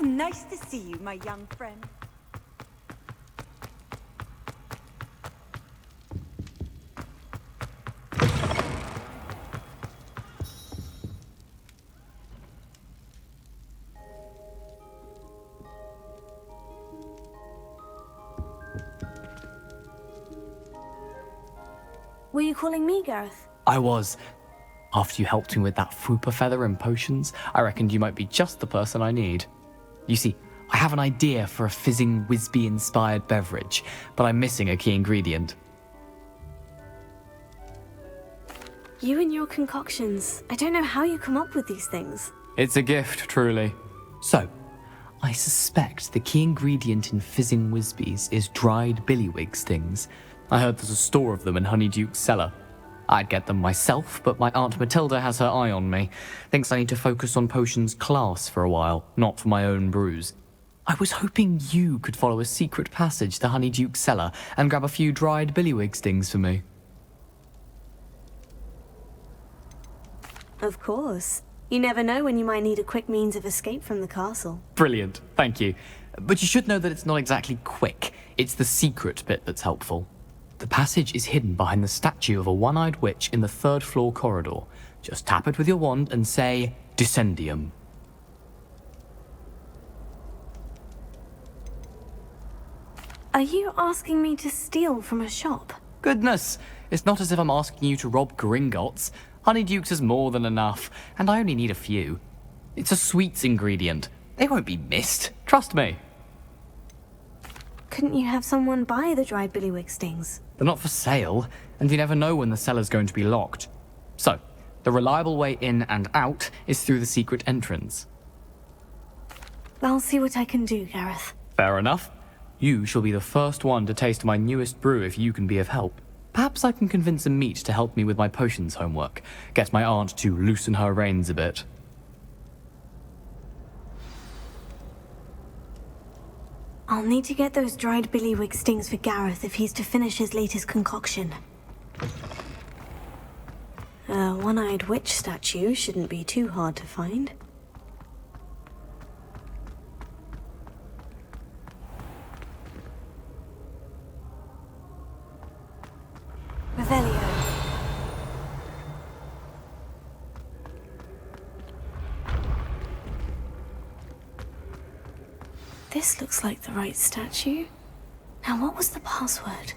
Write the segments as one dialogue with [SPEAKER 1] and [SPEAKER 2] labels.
[SPEAKER 1] nice to see you, my young friend.
[SPEAKER 2] Were you calling me, Gareth?
[SPEAKER 3] I was. After you helped me with that fupa feather and potions, I reckoned you might be just the person I need. You see, I have an idea for a fizzing Whizbee-inspired beverage, but I'm missing a key ingredient.
[SPEAKER 2] You and your concoctions. I don't know how you come up with these things.
[SPEAKER 3] It's a gift, truly. So, I suspect the key ingredient in fizzing Whizbees is dried billywig stings. I heard there's a store of them in Honeyduke's cellar. I'd get them myself, but my Aunt Matilda has her eye on me. Thinks I need to focus on potions class for a while, not for my own brews. I was hoping you could follow a secret passage to Honeyduke's cellar and grab a few dried billywig stings for me.
[SPEAKER 2] Of course. You never know when you might need a quick means of escape from the castle.
[SPEAKER 3] Brilliant, thank you. But you should know that it's not exactly quick. It's the secret bit that's helpful. The passage is hidden behind the statue of a one-eyed witch in the third-floor corridor. Just tap it with your wand and say, Descendium.
[SPEAKER 2] Are you asking me to steal from a shop?
[SPEAKER 3] Goodness, it's not as if I'm asking you to rob Gringotts. Honeydukes is more than enough, and I only need a few. It's a sweets ingredient. They won't be missed, trust me.
[SPEAKER 2] Couldn't you have someone buy the dried billywig stings?
[SPEAKER 3] They're not for sale, and you never know when the cellar's going to be locked. So, the reliable way in and out is through the secret entrance.
[SPEAKER 2] I'll see what I can do, Gareth.
[SPEAKER 3] Fair enough. You shall be the first one to taste my newest brew if you can be of help. Perhaps I can convince a meat to help me with my potions homework. Get my aunt to loosen her reins a bit.
[SPEAKER 2] I'll need to get those dried billywig stings for Gareth if he's to finish his latest concoction. A one-eyed witch statue shouldn't be too hard to find. Revelio. This looks like the right statue. Now, what was the password?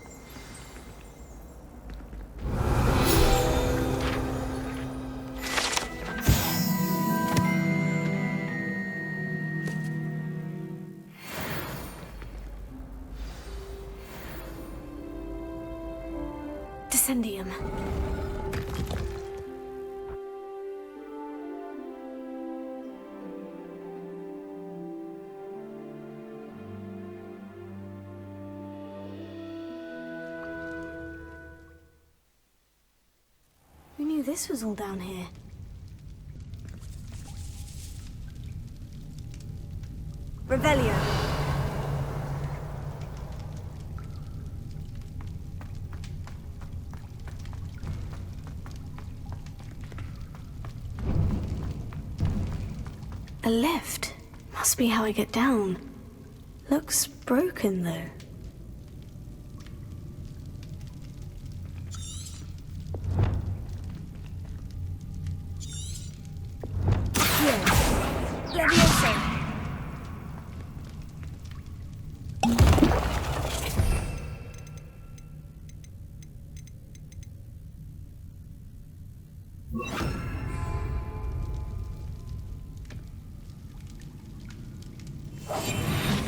[SPEAKER 2] Descendium. Who knew this was all down here? Revelio. A lift. Must be how I get down. Looks broken, though.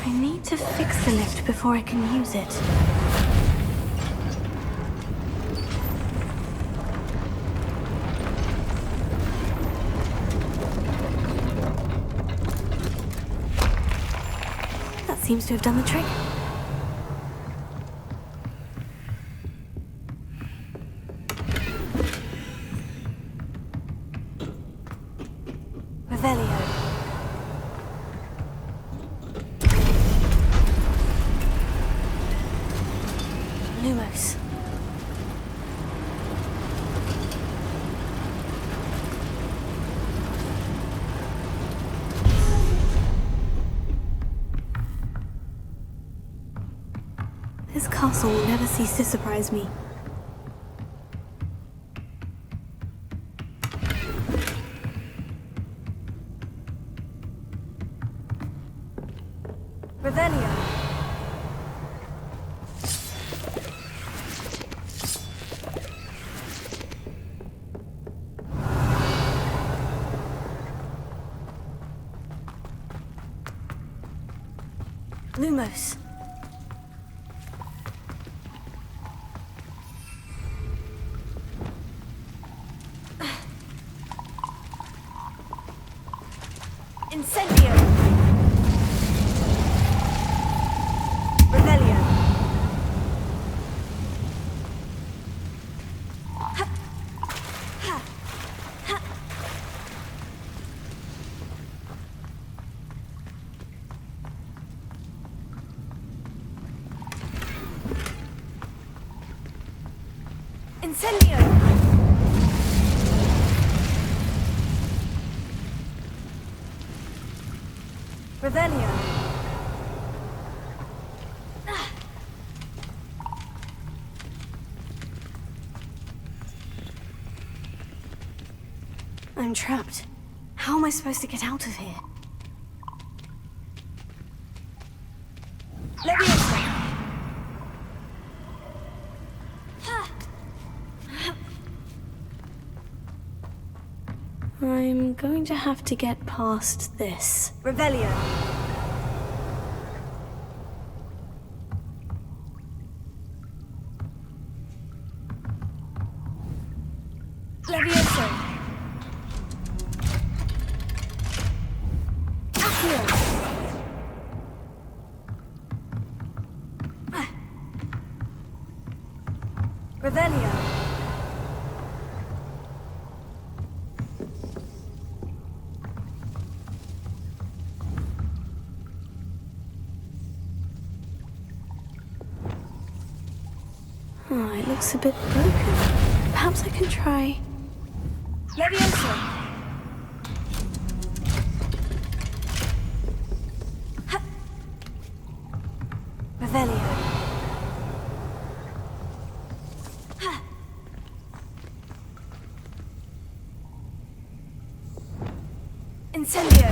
[SPEAKER 2] I need to fix the lift before I can use it. That seems to have done the trick. Revelio. Lumos. castle will never cease to surprise me.
[SPEAKER 1] Revelio.
[SPEAKER 2] Lumos.
[SPEAKER 1] Incendio. Revelio. Incendio. Revelio.
[SPEAKER 2] I'm trapped. How am I supposed to get out of here?
[SPEAKER 1] Leviosa.
[SPEAKER 2] I'm going to have to get past this.
[SPEAKER 1] Revelio. Levioso. Accio. Revelio.
[SPEAKER 2] Oh, it looks a bit broken. Perhaps I can try.
[SPEAKER 1] Levioso. Revelio. Incendio.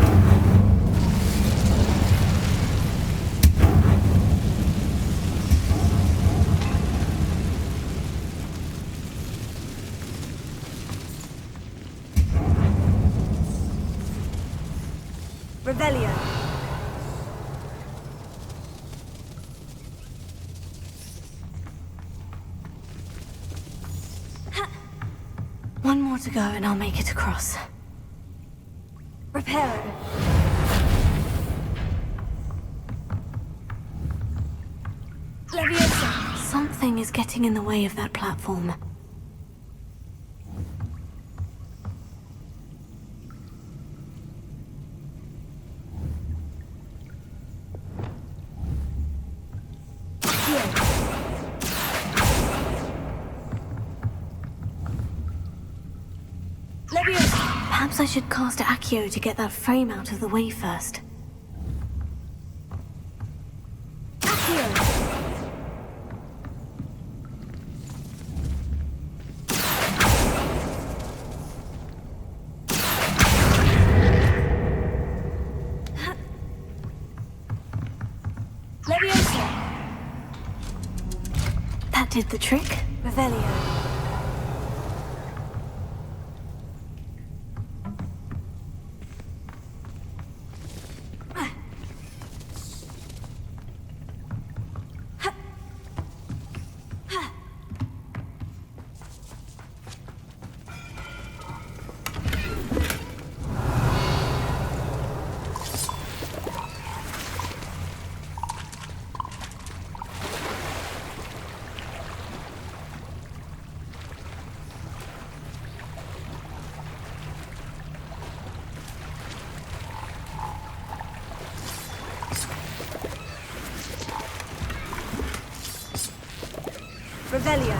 [SPEAKER 1] Revelio.
[SPEAKER 2] One more to go and I'll make it across.
[SPEAKER 1] Reparo. Leviosa.
[SPEAKER 2] Something is getting in the way of that platform.
[SPEAKER 1] Leviosa.
[SPEAKER 2] Perhaps I should cast Accio to get that frame out of the way first.
[SPEAKER 1] Accio. Leviosa.
[SPEAKER 2] That did the trick.
[SPEAKER 1] Revelio. Revelio.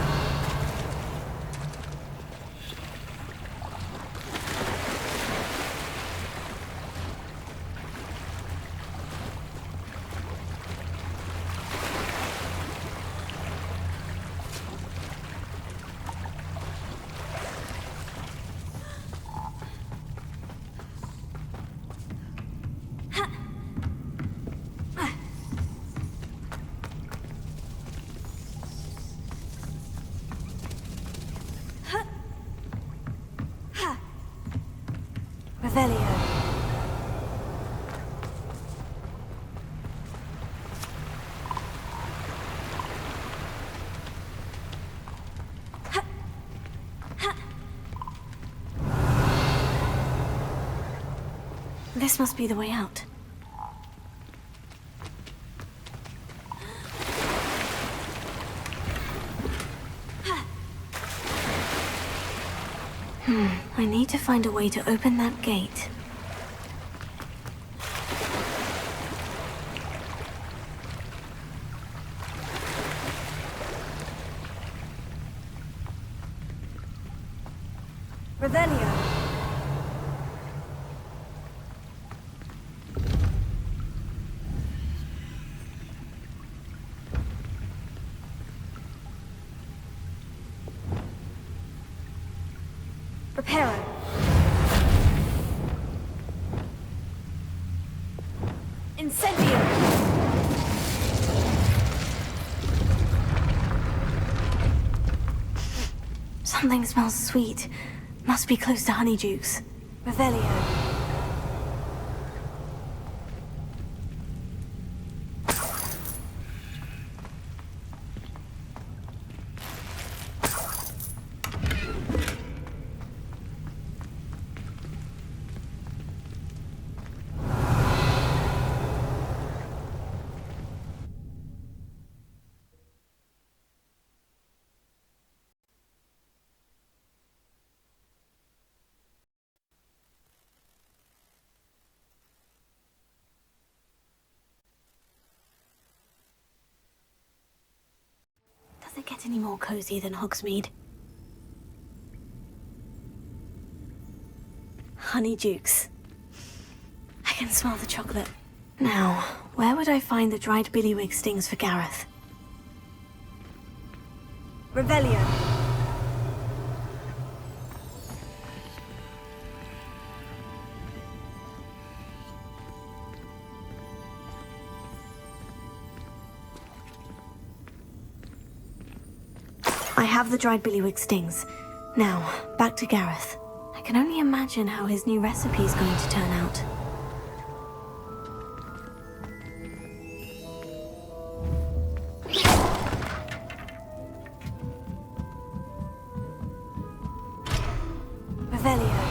[SPEAKER 2] This must be the way out. I need to find a way to open that gate.
[SPEAKER 1] Revelio. Reparo. Incendio.
[SPEAKER 2] Something smells sweet. Must be close to Honeydukes.
[SPEAKER 1] Revelio.
[SPEAKER 2] Does it get any more cozy than Hogsmeade? Honeydukes. I can smell the chocolate. Now, where would I find the dried billywig stings for Gareth?
[SPEAKER 1] Revelio.
[SPEAKER 2] I have the dried billywig stings. Now, back to Gareth. I can only imagine how his new recipe is going to turn out.
[SPEAKER 1] Revelio.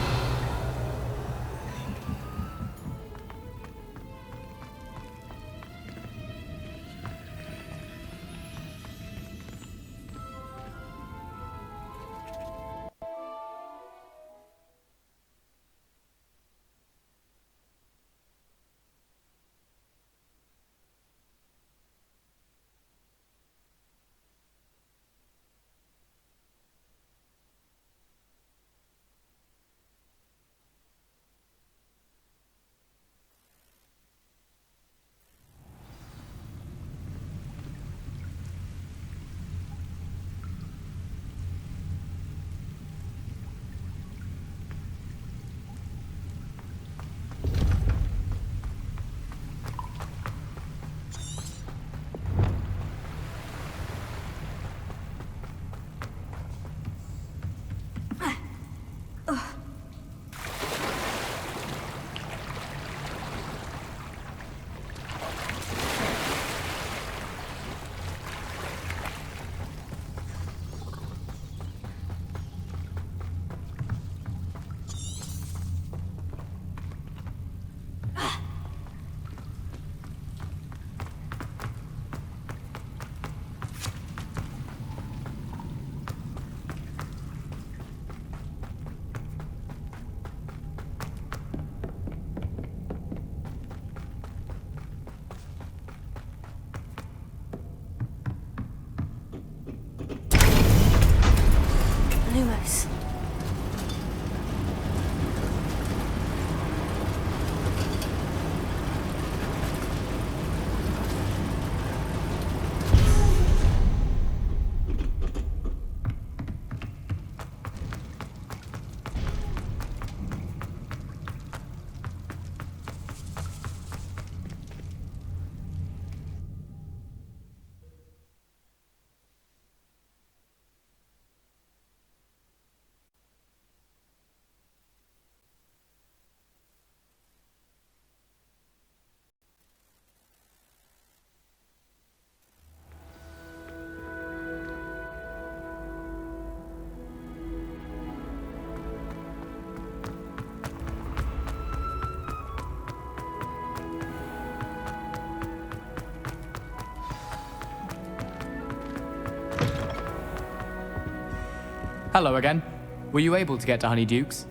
[SPEAKER 3] Hello again. Were you able to get to Honeydukes?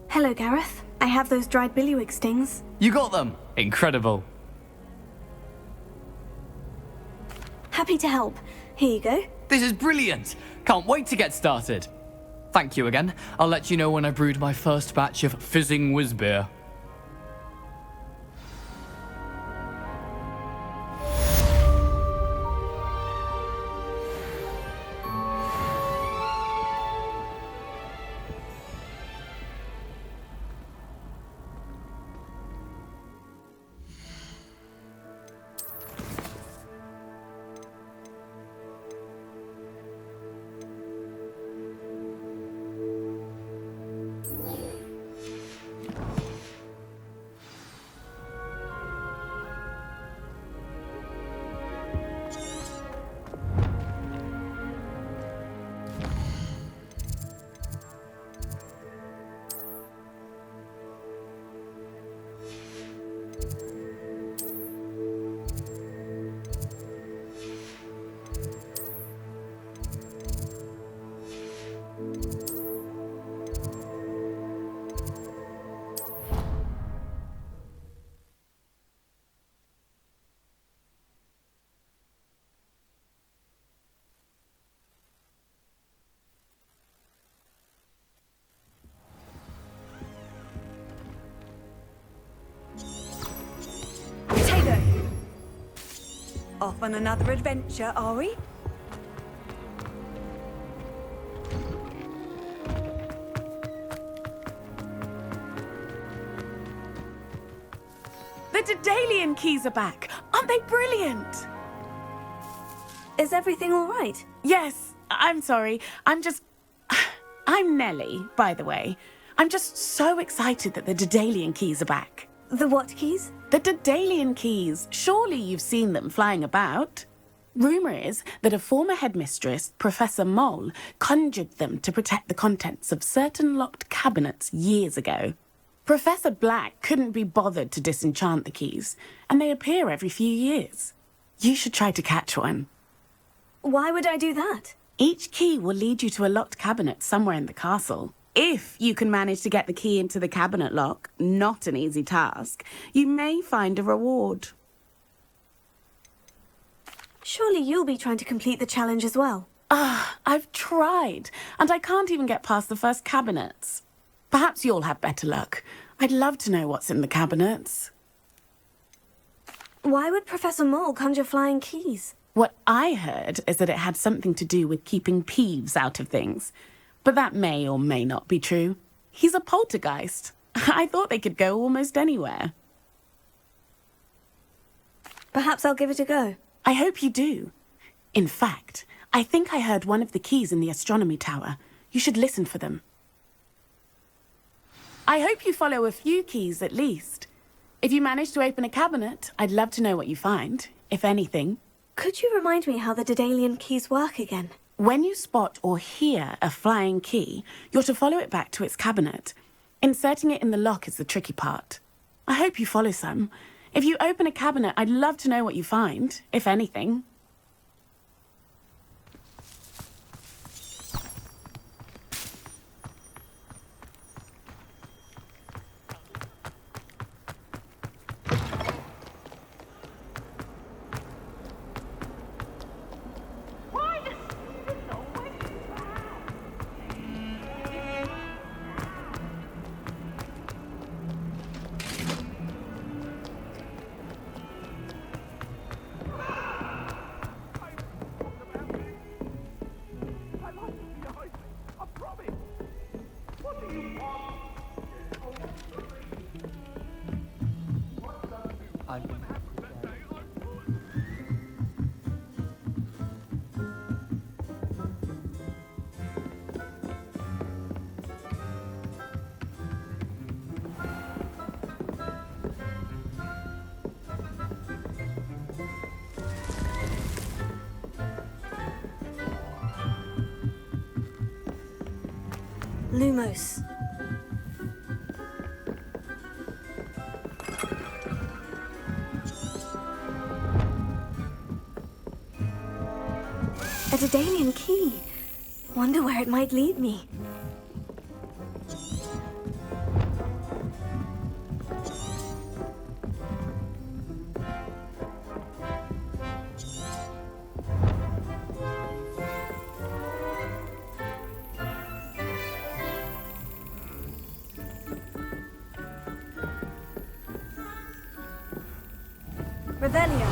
[SPEAKER 2] Hello, Gareth. I have those dried billywig stings.
[SPEAKER 3] You got them! Incredible.
[SPEAKER 2] Happy to help. Here you go.
[SPEAKER 3] This is brilliant! Can't wait to get started. Thank you again. I'll let you know when I brewed my first batch of fizzing whiz beer.
[SPEAKER 1] Off on another adventure, are we?
[SPEAKER 4] The Daedalian keys are back. Aren't they brilliant?
[SPEAKER 2] Is everything all right?
[SPEAKER 4] Yes, I'm sorry. I'm Nellie, by the way. I'm just so excited that the Daedalian keys are back.
[SPEAKER 2] The what keys?
[SPEAKER 4] The Daedalian keys. Surely you've seen them flying about. Rumour is that a former headmistress, Professor Mole, conjured them to protect the contents of certain locked cabinets years ago. Professor Black couldn't be bothered to disenchant the keys, and they appear every few years. You should try to catch one.
[SPEAKER 2] Why would I do that?
[SPEAKER 4] Each key will lead you to a locked cabinet somewhere in the castle. If you can manage to get the key into the cabinet lock, not an easy task, you may find a reward.
[SPEAKER 2] Surely you'll be trying to complete the challenge as well.
[SPEAKER 4] I've tried, and I can't even get past the first cabinets. Perhaps you'll have better luck. I'd love to know what's in the cabinets.
[SPEAKER 2] Why would Professor Mole conjure flying keys?
[SPEAKER 4] What I heard is that it had something to do with keeping Peeves out of things. But that may or may not be true. He's a poltergeist. I thought they could go almost anywhere.
[SPEAKER 2] Perhaps I'll give it a go.
[SPEAKER 4] I hope you do. In fact, I think I heard one of the keys in the astronomy tower. You should listen for them. I hope you follow a few keys at least. If you manage to open a cabinet, I'd love to know what you find, if anything.
[SPEAKER 2] Could you remind me how the Daedalian keys work again?
[SPEAKER 4] When you spot or hear a flying key, you're to follow it back to its cabinet. Inserting it in the lock is the tricky part. I hope you follow some. If you open a cabinet, I'd love to know what you find, if anything.
[SPEAKER 2] Lumos. A Daedalian key. Wonder where it might lead me.
[SPEAKER 1] Revelio.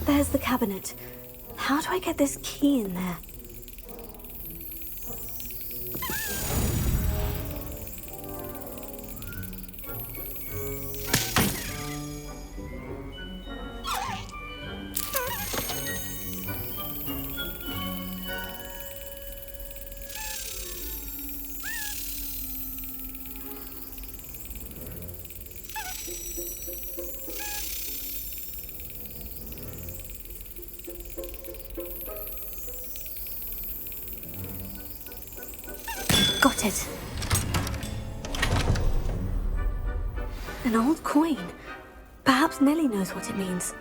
[SPEAKER 2] There's the cabinet. How do I get this key in there? Got it. An old coin. Perhaps Nellie knows what it means.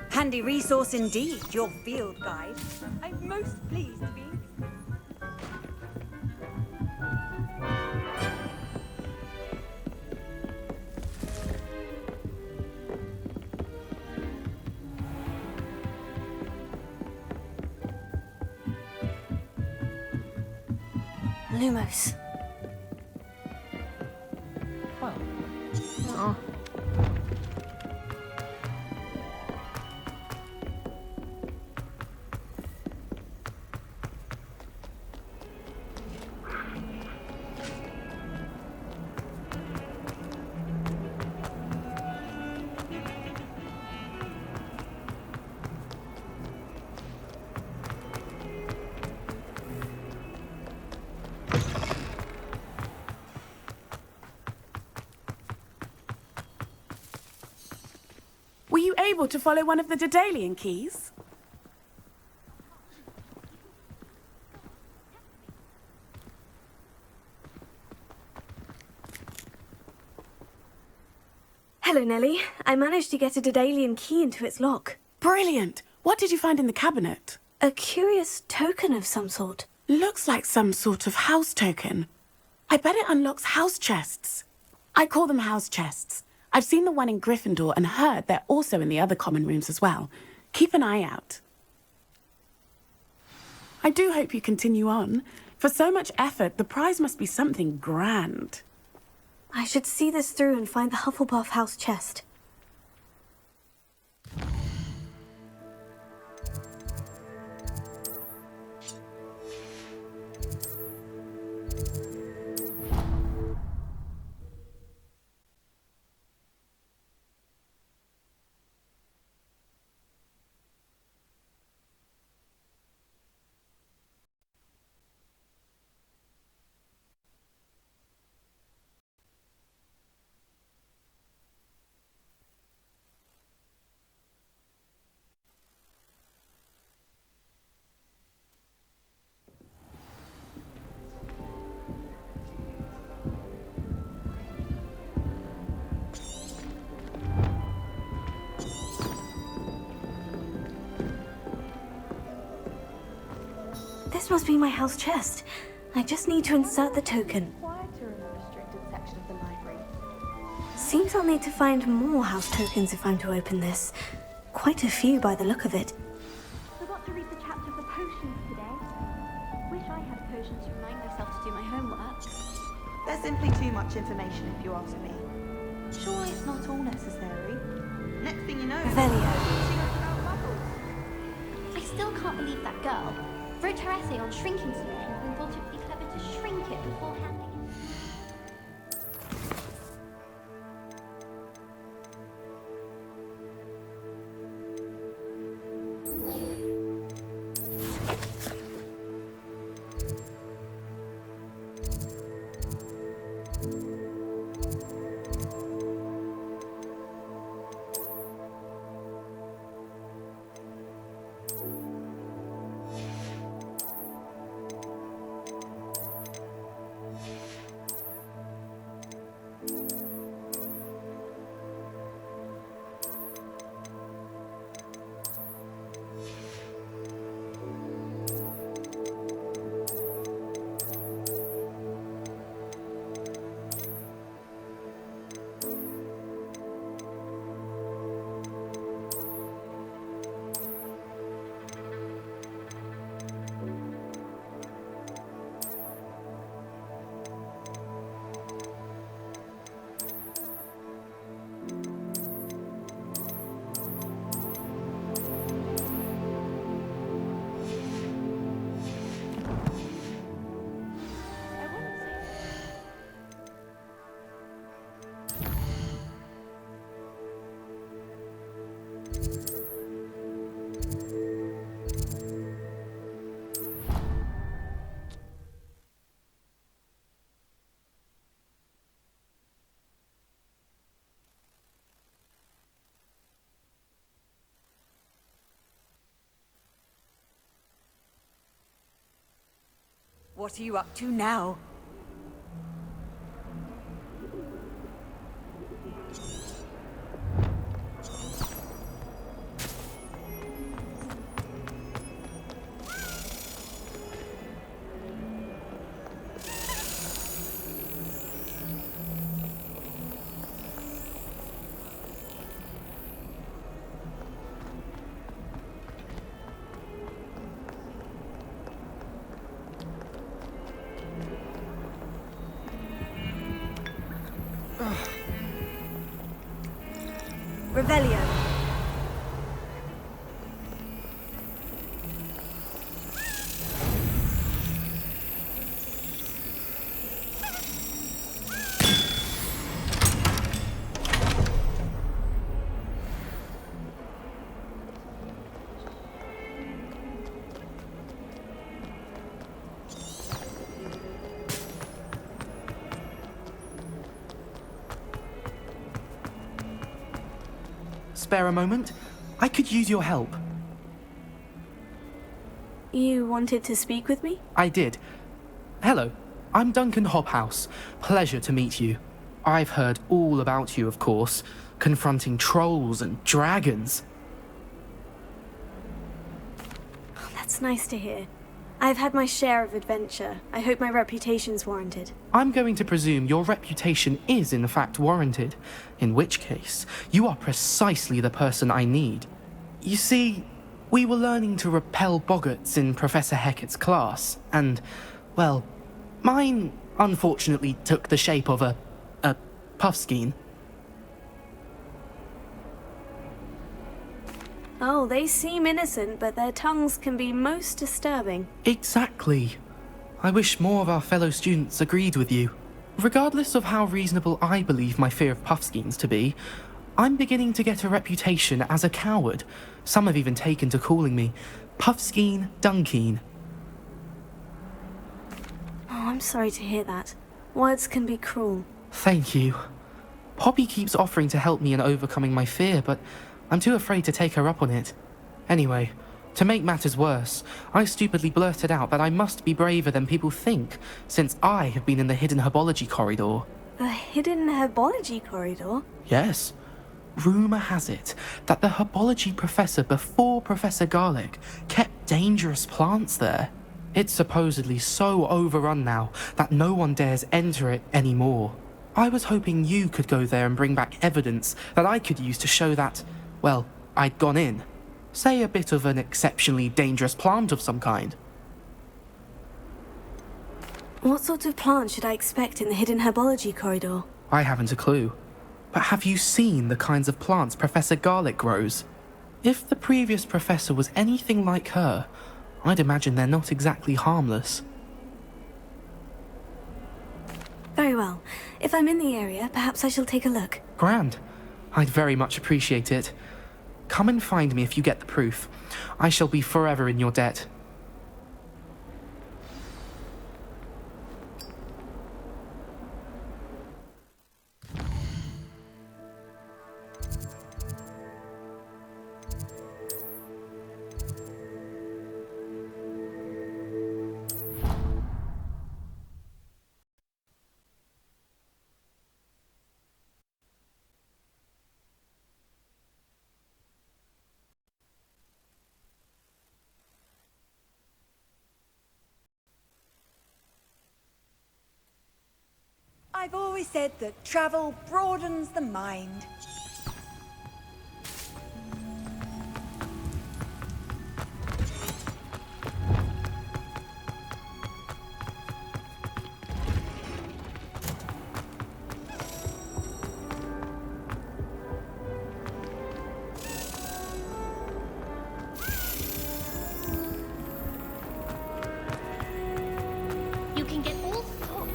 [SPEAKER 1] Handy resource indeed, your field guide. I'm most pleased to be.
[SPEAKER 2] Lumos.
[SPEAKER 4] Were you able to follow one of the Daedalian keys?
[SPEAKER 2] Hello, Nellie. I managed to get a Daedalian key into its lock.
[SPEAKER 4] Brilliant! What did you find in the cabinet?
[SPEAKER 2] A curious token of some sort.
[SPEAKER 4] Looks like some sort of house token. I bet it unlocks house chests. I call them house chests. I've seen the one in Gryffindor and heard they're also in the other common rooms as well. Keep an eye out. I do hope you continue on. For so much effort, the prize must be something grand.
[SPEAKER 2] I should see this through and find the Hufflepuff house chest. This must be my house chest. I just need to insert the token.
[SPEAKER 5] Quieter in the restricted section of the library.
[SPEAKER 2] Seems I'll need to find more house tokens if I'm to open this. Quite a few by the look of it.
[SPEAKER 5] Forgot to read the chapter of the potions today. Wish I had a potion to remind myself to do my homework.
[SPEAKER 6] There's simply too much information if you ask me. Sure, it's not all necessary. Next thing you know,
[SPEAKER 2] Revelio.
[SPEAKER 5] I still can't believe that girl. wrote her essay on shrinking solutions and thought it would be clever to shrink it before handing it.
[SPEAKER 1] What are you up to now? Revelio.
[SPEAKER 7] Spare a moment? I could use your help.
[SPEAKER 2] You wanted to speak with me?
[SPEAKER 7] I did. Hello, I'm Duncan Hobhouse. Pleasure to meet you. I've heard all about you, of course, confronting trolls and dragons.
[SPEAKER 2] That's nice to hear. I've had my share of adventure. I hope my reputation's warranted.
[SPEAKER 7] I'm going to presume your reputation is in fact warranted, in which case, you are precisely the person I need. You see, we were learning to repel boggarts in Professor Hecat's class, and, well, mine unfortunately took the shape of a puffskein.
[SPEAKER 2] Oh, they seem innocent, but their tongues can be most disturbing.
[SPEAKER 7] Exactly. I wish more of our fellow students agreed with you. Regardless of how reasonable I believe my fear of puffskeins to be, I'm beginning to get a reputation as a coward. Some have even taken to calling me Puffskeen Dunkeen.
[SPEAKER 2] Oh, I'm sorry to hear that. Words can be cruel.
[SPEAKER 7] Thank you. Poppy keeps offering to help me in overcoming my fear, but I'm too afraid to take her up on it. Anyway, to make matters worse, I stupidly blurted out that I must be braver than people think, since I have been in the hidden herbology corridor.
[SPEAKER 2] The hidden herbology corridor?
[SPEAKER 7] Yes. Rumour has it that the herbology professor before Professor Garlic kept dangerous plants there. It's supposedly so overrun now that no one dares enter it anymore. I was hoping you could go there and bring back evidence that I could use to show that, well, I'd gone in. Say a bit of an exceptionally dangerous plant of some kind.
[SPEAKER 2] What sort of plant should I expect in the hidden herbology corridor?
[SPEAKER 7] I haven't a clue. But have you seen the kinds of plants Professor Garlic grows? If the previous professor was anything like her, I'd imagine they're not exactly harmless.
[SPEAKER 2] Very well. If I'm in the area, perhaps I shall take a look.
[SPEAKER 7] Grand. I'd very much appreciate it. Come and find me if you get the proof. I shall be forever in your debt.
[SPEAKER 1] I've always said that travel broadens the mind.
[SPEAKER 5] You can get all sorts.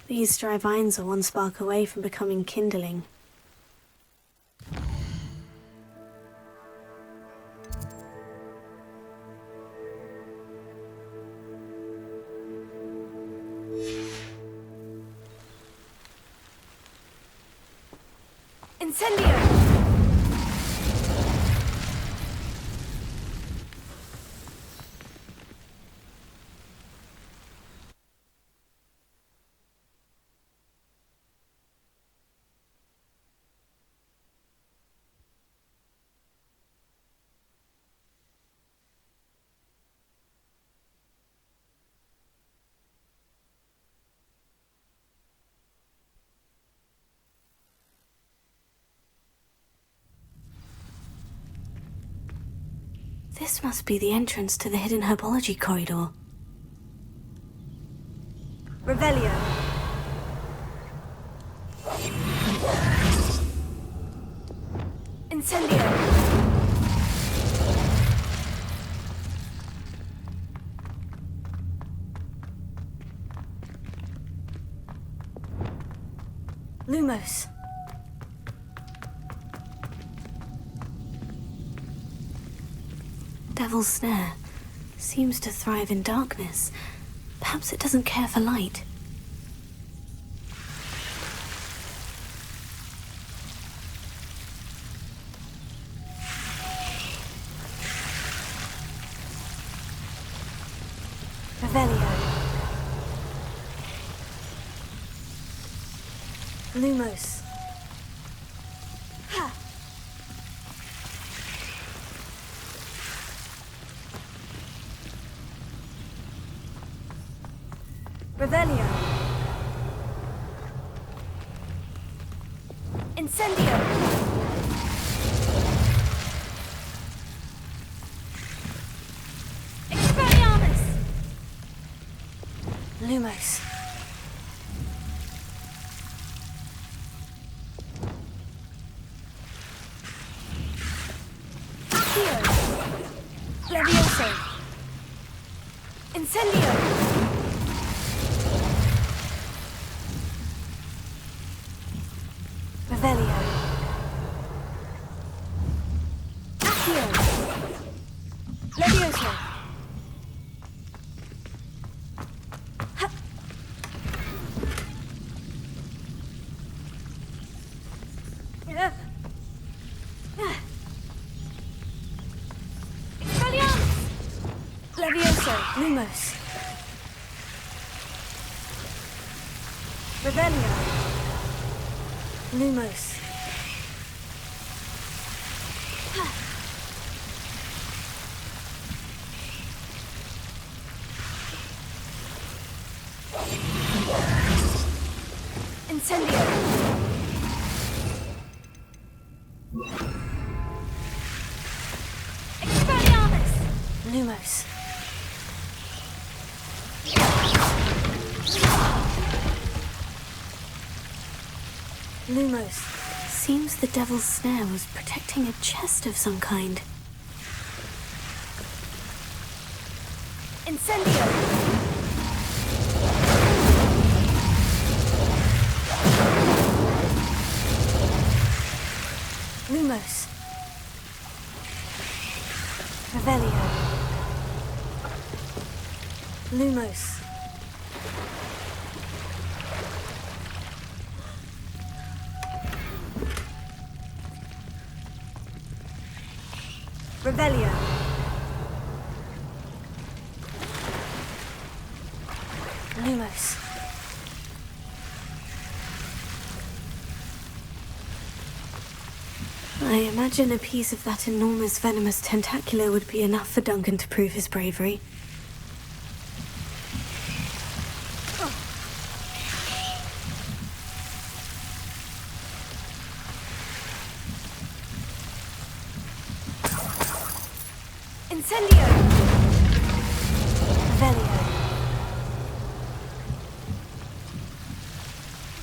[SPEAKER 2] These dry vines are one spark away from becoming kindling.
[SPEAKER 1] Incendio!
[SPEAKER 2] This must be the entrance to the hidden herbology corridor.
[SPEAKER 1] Revelio. Incendio.
[SPEAKER 2] Lumos. Devil's Snare seems to thrive in darkness. Perhaps it doesn't care for light.
[SPEAKER 1] Revelio.
[SPEAKER 2] Lumos.
[SPEAKER 1] Ha. Revelio. Incendio. Expelliarmus.
[SPEAKER 2] Lumos. Accio. Levioso. Incendio. Revelio. Accio. Levioso. Ha. Expelliarmus. Levioso. Lumos. Revelio. Lumos. Incendio. Expelliarmus. Lumos. Lumos. Seems the devil's snare was protecting a chest of some kind. Incendio. Lumos. Revelio. Lumos. Revelio. Lumos. I imagine a piece of that enormous venomous tentacular would be enough for Duncan to prove his bravery. Incendio! Revelio.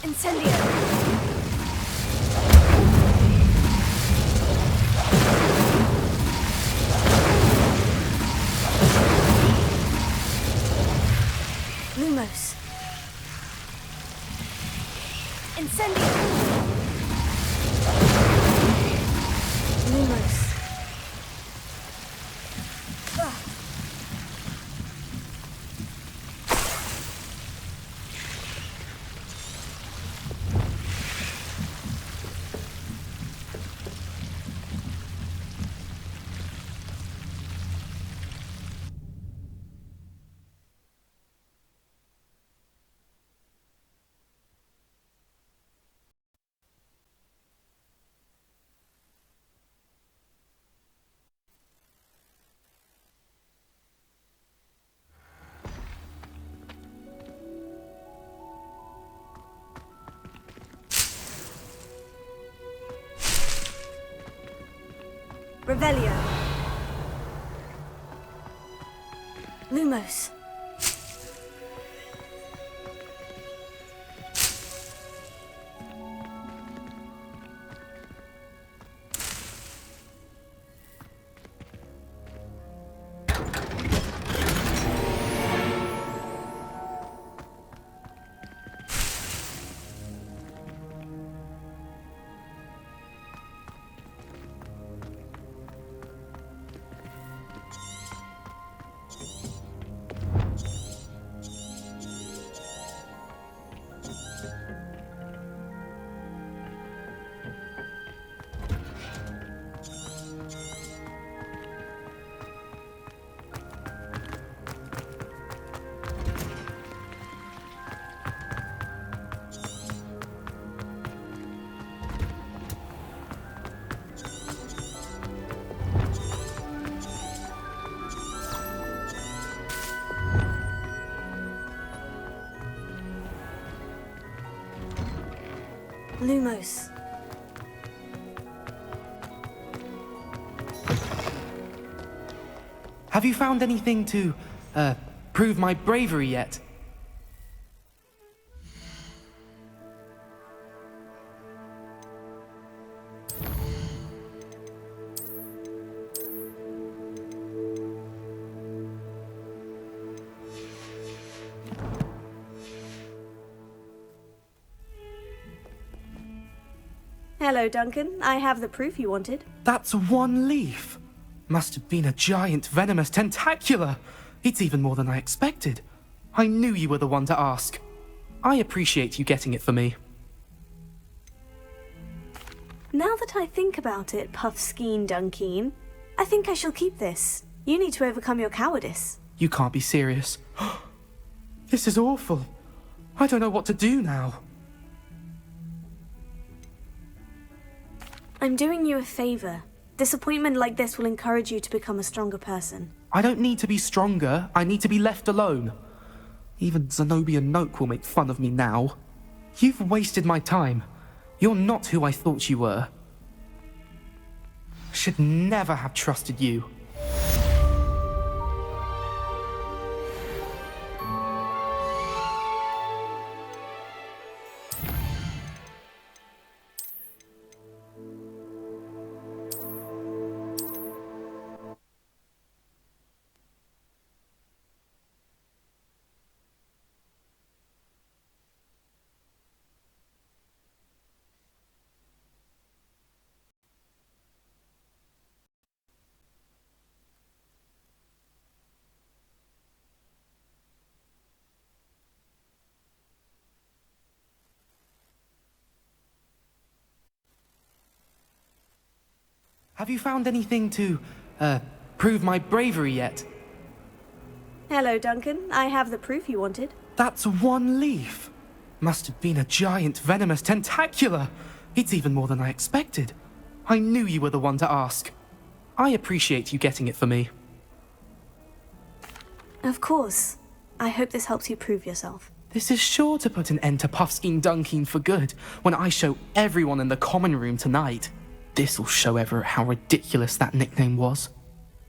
[SPEAKER 2] Incendio! Lumos. Incendio! Lumos. Revelio. Lumos. Lumos.
[SPEAKER 7] Have you found anything to, prove my bravery yet?
[SPEAKER 2] Hello, Duncan. I have the proof you wanted.
[SPEAKER 7] That's one leaf. Must have been a giant venomous tentacula. It's even more than I expected. I knew you were the one to ask. I appreciate you getting it for me.
[SPEAKER 2] Now that I think about it, Puffskein Dunkeen, I think I shall keep this. You need to overcome your cowardice.
[SPEAKER 7] You can't be serious. This is awful. I don't know what to do now.
[SPEAKER 2] I'm doing you a favor. Disappointment like this will encourage you to become a stronger person.
[SPEAKER 7] I don't need to be stronger. I need to be left alone. Even Zenobia Noak will make fun of me now. You've wasted my time. You're not who I thought you were. Should never have trusted you. Have you found anything to, prove my bravery yet?
[SPEAKER 2] Hello, Duncan. I have the proof you wanted.
[SPEAKER 7] That's one leaf. Must have been a giant venomous tentacula. It's even more than I expected. I knew you were the one to ask. I appreciate you getting it for me.
[SPEAKER 2] Of course. I hope this helps you prove yourself.
[SPEAKER 7] This is sure to put an end to Puffskein Dunkeen for good when I show everyone in the common room tonight. This'll show Everett how ridiculous that nickname was.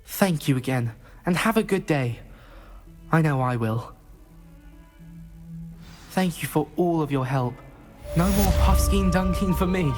[SPEAKER 7] Thank you again, and have a good day. I know I will. Thank you for all of your help. No more Puffskein Dunkeen for me.